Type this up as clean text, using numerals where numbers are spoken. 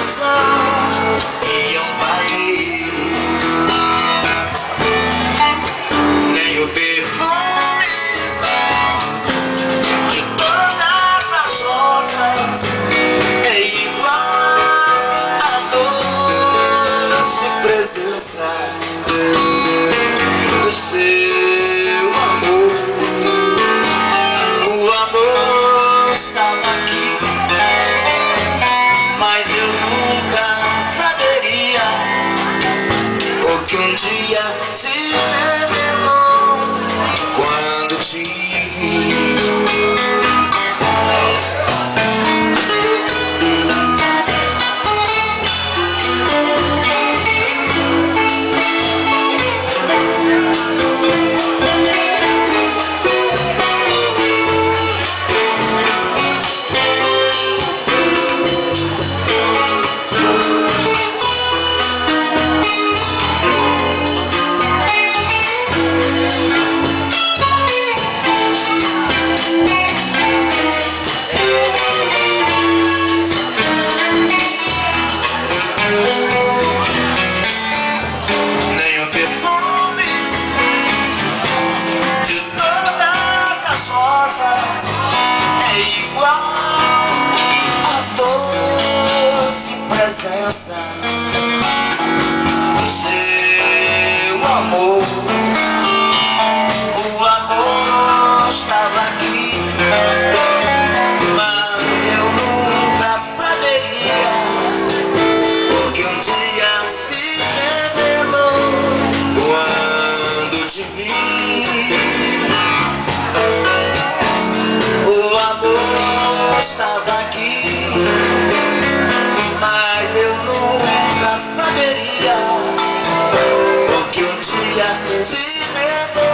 coração iam valer. Nem o perfume de todas as rosas é igual à doce presença do seu amor. O amor estava aqui, mas eu nunca saberia o que um dia se revelou quando te vi. É igual a doce presença do seu amor. O amor estava aqui, mas eu nunca saberia o que um dia se revelou quando te vi. O amor estava aqui, mas eu nunca saberia o que um dia se revelou.